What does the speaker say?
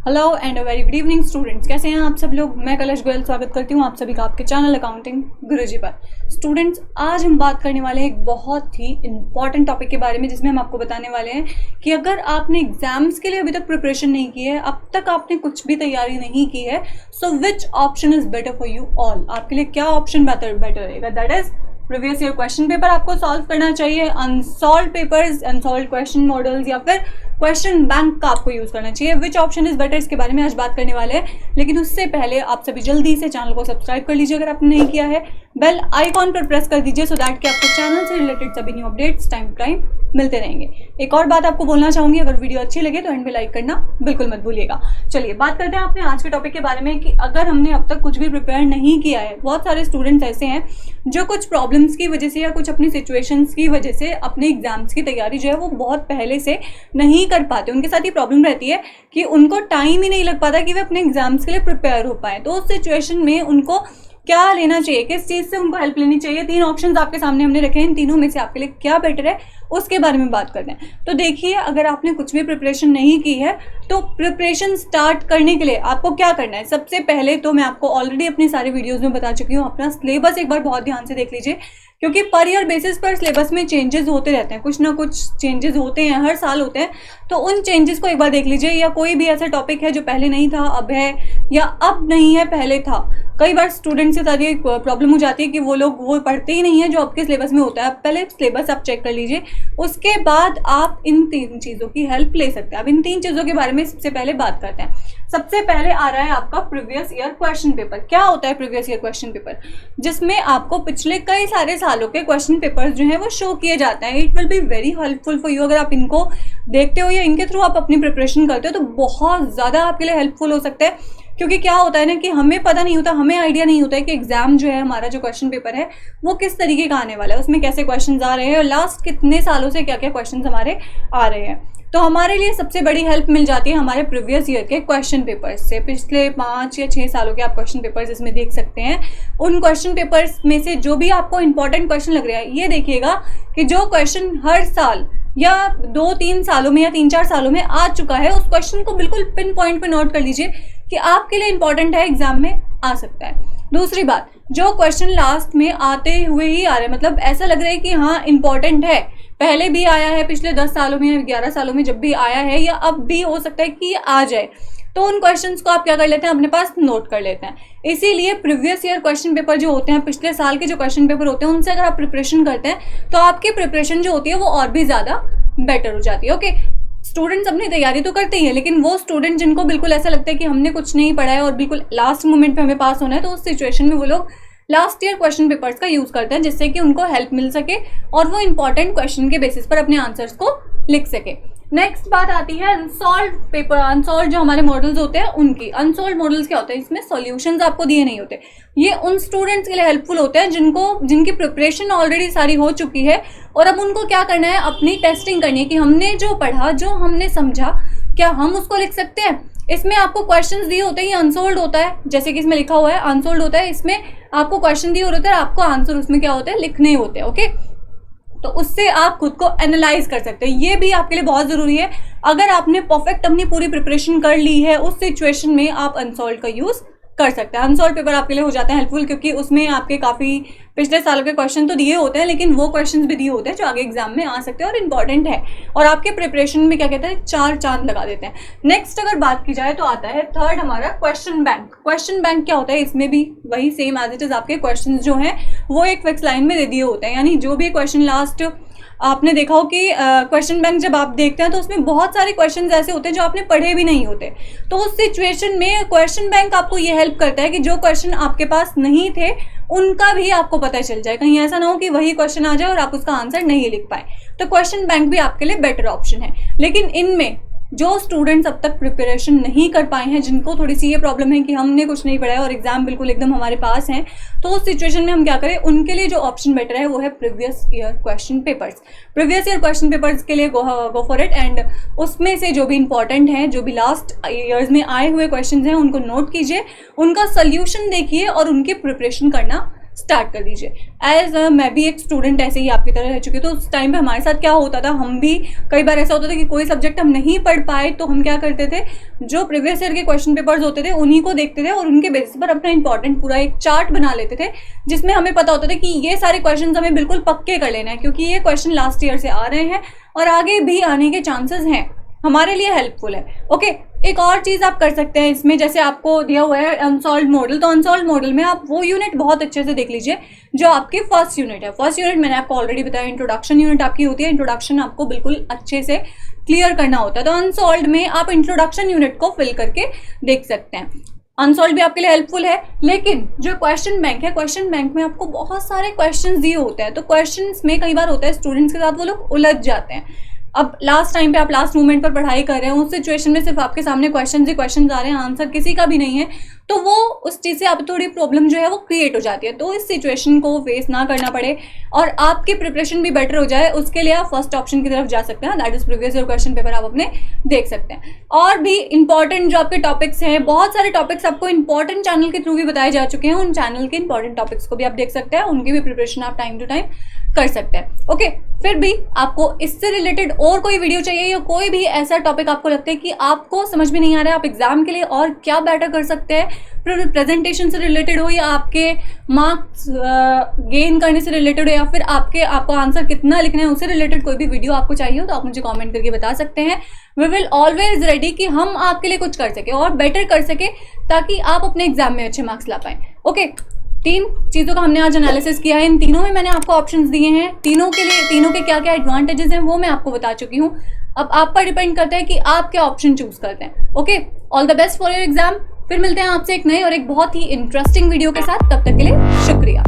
Hello and a very good evening students. कैसे हैं आप सब लोग। मैं कलश गोयल स्वागत करती हूँ आप सभी का आपके चैनल अकाउंटिंग गुरुजी पर। स्टूडेंट्स, आज हम बात करने वाले हैं एक बहुत ही इंपॉर्टेंट टॉपिक के बारे में, जिसमें हम आपको बताने वाले हैं कि अगर आपने एग्जाम्स के लिए अभी तक प्रिपरेशन नहीं की है, अब तक आपने कुछ भी तैयारी नहीं की है, so which option is better for you all. आपके लिए क्या ऑप्शन बेटर रहेगा, that is previous year question paper आपको सॉल्व करना चाहिए, unsolve papers, unsolve question models, या फिर क्वेश्चन बैंक का आपको यूज करना चाहिए। विच ऑप्शन इज बेटर, इसके बारे में आज बात करने वाले हैं। लेकिन उससे पहले आप सभी जल्दी से चैनल को सब्सक्राइब कर लीजिए अगर आपने नहीं किया है, बेल आइकॉन पर प्रेस कर दीजिए सो दैट कि आपको चैनल से रिलेटेड सभी new updates time to time मिलते रहेंगे। एक और बात आपको बोलना चाहूंगी, अगर वीडियो अच्छी लगे तो एंड में लाइक करना बिल्कुल मत भूलिएगा। चलिए बात करते हैं अपने आज के टॉपिक के बारे में कि अगर हमने अब तक कुछ भी प्रिपेयर नहीं किया है, बहुत सारे स्टूडेंट्स ऐसे हैं जो कुछ प्रॉब्लम्स की वजह से या कुछ अपनी सिचुएशंस की वजह से अपने एग्जाम्स की तैयारी जो है वो बहुत पहले से नहीं कर पाते। उनके साथ ये प्रॉब्लम रहती है कि उनको टाइम ही नहीं लग पाता कि वे अपने एग्जाम्स के लिए प्रिपेयर हो पाए। तो उस सिचुएशन में उनको क्या लेना चाहिए, किस चीज़ से उनको हेल्प लेनी चाहिए, 3 ऑप्शंस आपके सामने हमने रखे हैं। इन तीनों में से आपके लिए क्या बेटर है उसके बारे में बात करते हैं। तो देखिए, अगर आपने कुछ भी प्रिपरेशन नहीं की है तो प्रिपरेशन स्टार्ट करने के लिए आपको क्या करना है। सबसे पहले तो मैं आपको ऑलरेडी अपनी सारी वीडियोस में बता चुकी हूँ, अपना सिलेबस एक बार बहुत ध्यान से देख लीजिए, क्योंकि पर ईयर बेसिस पर सिलेबस में चेंजेस होते रहते हैं, कुछ ना कुछ चेंजेस होते हैं, हर साल होते हैं। तो उन चेंजेस को एक बार देख लीजिए, या कोई भी ऐसा टॉपिक है जो पहले नहीं था अब है, या अब नहीं है पहले था। कई बार स्टूडेंट्स के साथ ये प्रॉब्लम हो जाती है कि वो लोग वो पढ़ते ही नहीं है जो आपके सिलेबस में होता है। पहले सिलेबस आप चेक कर लीजिए, उसके बाद आप इन 3 चीज़ों की हेल्प ले सकते हैं। अब इन 3 चीज़ों के बारे में सबसे पहले बात करते हैं। सबसे पहले आ रहा है आपका प्रीवियस ईयर क्वेश्चन पेपर। क्या होता है प्रीवियस ईयर क्वेश्चन पेपर? जिसमें आपको पिछले कई सारे सालों के क्वेश्चन पेपर्स जो है वो शो किए जाते हैं। It will be very helpful for you. अगर आप इनको देखते हो या इनके थ्रू आप अपनी प्रिपरेशन करते हो तो बहुत ज़्यादा आपके लिए हेल्पफुल हो सकते हैं। क्योंकि क्या होता है ना कि हमें पता नहीं होता, हमें आइडिया नहीं होता है कि एग्जाम जो है हमारा जो क्वेश्चन पेपर है वो किस तरीके का आने वाला है, उसमें कैसे क्वेश्चंस आ रहे हैं और लास्ट कितने सालों से क्या क्या क्वेश्चंस हमारे आ रहे हैं। तो हमारे लिए सबसे बड़ी हेल्प मिल जाती है हमारे प्रीवियस ईयर के क्वेश्चन पेपर्स से। पिछले 5 या 6 सालों के आप क्वेश्चन पेपर्स इसमें देख सकते हैं। उन क्वेश्चन पेपर्स में से जो भी आपको इंपॉर्टेंट क्वेश्चन लग रहा है, ये देखिएगा कि जो क्वेश्चन हर साल या 2-3 सालों में या 3-4 सालों में आ चुका है, उस क्वेश्चन को बिल्कुल पिन पॉइंट पे नोट कर लीजिए कि आपके लिए इंपॉर्टेंट है, एग्जाम में आ सकता है। दूसरी बात, जो क्वेश्चन लास्ट में आते हुए ही आ रहे हैं, मतलब ऐसा लग रहा है कि हाँ इंपॉर्टेंट है, पहले भी आया है, पिछले 10 सालों में या 11 सालों में जब भी आया है, या अब भी हो सकता है कि आ जाए, तो उन क्वेश्चंस को आप क्या कर लेते हैं, अपने पास नोट कर लेते हैं। इसीलिए प्रीवियस ईयर क्वेश्चन पेपर जो होते हैं, पिछले साल के जो क्वेश्चन पेपर होते हैं, उनसे अगर आप प्रिपरेशन करते हैं तो आपकी प्रिपरेशन जो होती है वो और भी ज़्यादा बेटर हो जाती है। ओके, स्टूडेंट्स अपनी तैयारी तो करते ही हैं, लेकिन वो स्टूडेंट जिनको बिल्कुल ऐसा लगता है कि हमने कुछ नहीं पढ़ा है और बिल्कुल लास्ट मोमेंट पे हमें पास होना है, तो उस सिचुएशन में वो लोग लास्ट ईयर क्वेश्चन पेपर्स का यूज़ करते हैं, जिससे कि उनको हेल्प मिल सके और वो इंपॉर्टेंट क्वेश्चन के बेसिस पर अपने आंसर्स को लिख सके। नेक्स्ट बात आती है अनसॉल्व पेपर। अनसॉल्व जो हमारे मॉडल्स होते हैं उनकी, अनसॉल्व मॉडल्स क्या होते हैं, इसमें सॉल्यूशंस आपको दिए नहीं होते। ये उन स्टूडेंट्स के लिए हेल्पफुल होते हैं जिनकी प्रिपरेशन ऑलरेडी सारी हो चुकी है और अब उनको क्या करना है, अपनी टेस्टिंग करनी है कि हमने जो पढ़ा, जो हमने समझा, क्या हम उसको लिख सकते हैं। इसमें आपको क्वेश्चंस दिए होते हैं, ये अनसोल्ड होता है, जैसे कि इसमें लिखा हुआ है अनसोल्ड होता है। इसमें आपको क्वेश्चन दिए होते हैं, आपको आंसर उसमें क्या होते हैं, लिखने होते हैं। ओके, तो उससे आप खुद को एनालाइज कर सकते हैं। ये भी आपके लिए बहुत ज़रूरी है। अगर आपने परफेक्ट अपनी पूरी प्रिपरेशन कर ली है, उस सिचुएशन में आप अनसॉल्व का यूज़ कर सकते हैं। अनसॉल्व पेपर आपके लिए हो जाते हैं हेल्पफुल, क्योंकि उसमें आपके काफ़ी पिछले सालों के क्वेश्चन तो दिए होते हैं, लेकिन वो क्वेश्चंस भी दिए होते हैं जो आगे एग्जाम में आ सकते हैं और इंपॉर्टेंट है, और आपके प्रिपरेशन में क्या कहते हैं, 4 चांद लगा देते हैं। नेक्स्ट अगर बात की जाए तो आता है थर्ड हमारा क्वेश्चन बैंक। क्वेश्चन बैंक क्या होता है, इसमें भी वही सेम एज इट इज आपके क्वेश्चन जो हैं वो एक फिक्स लाइन में दे दिए होते हैं। यानी जो भी क्वेश्चन लास्ट आपने देखा हो कि क्वेश्चन बैंक जब आप देखते हैं तो उसमें बहुत सारे क्वेश्चंस ऐसे होते हैं जो आपने पढ़े भी नहीं होते। तो उस सिचुएशन में क्वेश्चन बैंक आपको ये हेल्प करता है कि जो क्वेश्चन आपके पास नहीं थे उनका भी आपको पता चल जाए। कहीं ऐसा ना हो कि वही क्वेश्चन आ जाए और आप उसका आंसर नहीं लिख पाए। तो क्वेश्चन बैंक भी आपके लिए बेटर ऑप्शन है। लेकिन इनमें जो स्टूडेंट्स अब तक प्रिपरेशन नहीं कर पाए हैं, जिनको थोड़ी सी ये प्रॉब्लम है कि हमने कुछ नहीं पढ़ा है और एग्जाम बिल्कुल एकदम हमारे पास हैं, तो उस सिचुएशन में हम क्या करें, उनके लिए जो ऑप्शन बेटर है वो है previous year question papers. Previous year question papers के लिए गो फॉर इट, एंड उसमें से जो भी इंपॉर्टेंट हैं, जो भी लास्ट ईयर्स में आए हुए क्वेश्चन हैं, उनको नोट कीजिए, उनका सोल्यूशन देखिए और उनकी प्रिपरेशन करना स्टार्ट कर दीजिए। एज मैं भी एक स्टूडेंट ऐसे ही आपकी तरह रह चुकी हूँ, तो उस टाइम पे हमारे साथ क्या होता था, हम भी कई बार ऐसा होता था कि कोई सब्जेक्ट हम नहीं पढ़ पाए तो हम क्या करते थे, जो प्रीवियस ईयर के क्वेश्चन पेपर्स होते थे उन्हीं को देखते थे और उनके बेसिस पर अपना इंपॉर्टेंट पूरा एक चार्ट बना लेते थे, जिसमें हमें पता होता था कि ये सारे क्वेश्चन हमें बिल्कुल पक्के कर लेना है, क्योंकि ये क्वेश्चन लास्ट ईयर से आ रहे हैं और आगे भी आने के चांसेस हैं, हमारे लिए हेल्पफुल है। ओके, एक और चीज़ आप कर सकते हैं इसमें, जैसे आपको दिया हुआ है अनसॉल्व्ड मॉडल, तो अनसॉल्व्ड मॉडल में आप वो यूनिट बहुत अच्छे से देख लीजिए जो आपकी फर्स्ट यूनिट है। फर्स्ट यूनिट मैंने आपको ऑलरेडी बताया, इंट्रोडक्शन यूनिट आपकी होती है, इंट्रोडक्शन आपको बिल्कुल अच्छे से क्लियर करना होता है, तो अनसॉल्व्ड में आप इंट्रोडक्शन यूनिट को फिल करके देख सकते हैं। अनसॉल्व भी आपके लिए हेल्पफुल है, लेकिन जो क्वेश्चन बैंक है, क्वेश्चन बैंक में आपको बहुत सारे क्वेश्चंस दिए होते हैं, तो क्वेश्चंस में कई बार होता है स्टूडेंट्स के साथ वो लोग उलझ जाते हैं। अब लास्ट टाइम पे आप लास्ट मोमेंट पर पढ़ाई कर रहे हैं, उस सिचुएशन में सिर्फ आपके सामने क्वेश्चंस ही क्वेश्चंस आ रहे हैं, आंसर किसी का भी नहीं है, तो वो उस चीज़ से आप थोड़ी प्रॉब्लम जो है वो क्रिएट हो जाती है। तो इस सिचुएशन को फेस ना करना पड़े और आपकी प्रिपरेशन भी बेटर हो जाए, उसके लिए आप फर्स्ट ऑप्शन की तरफ जा सकते हैं, that is previous year question paper आप अपने देख सकते हैं। और भी इंपॉर्टेंट जो आपके टॉपिक्स हैं, बहुत सारे टॉपिक्स आपको इंपॉर्टेंट चैनल के थ्रू भी बताए जा चुके हैं, उन चैनल के इंपॉर्टेंट टॉपिक्स को भी आप देख सकते हैं, उनकी भी प्रिपरेशन आप टाइम टू टाइम कर सकते हैं। ओके, फिर भी आपको इससे रिलेटेड और कोई वीडियो चाहिए या कोई भी ऐसा टॉपिक आपको लगता है कि आपको समझ में नहीं आ रहा है, आप एग्जाम के लिए और क्या बेटर कर सकते हैं, फिर प्रेजेंटेशन से रिलेटेड हो या आपके मार्क्स गेन करने से रिलेटेड हो या फिर आपको आंसर कितना लिखना है उससे रिलेटेड कोई भी वीडियो आपको चाहिए हो, तो आप मुझे कमेंट करके बता सकते हैं। वी विल ऑलवेज रेडी कि हम आपके लिए कुछ कर सके और बेटर कर सके, ताकि आप अपने एग्जाम में अच्छे मार्क्स ला पाएं। ओके, 3 चीज़ों का हमने आज एनालिसिस किया है, इन तीनों में मैंने आपको ऑप्शंस दिए हैं, तीनों के क्या क्या एडवांटेजेस हैं वो मैं आपको बता चुकी हूँ। अब आप पर डिपेंड करता है कि आप क्या ऑप्शन चूज करते हैं। Okay, all the best for your exam. फिर मिलते हैं आपसे एक नए और एक बहुत ही इंटरेस्टिंग वीडियो के साथ, तब तक के लिए शुक्रिया।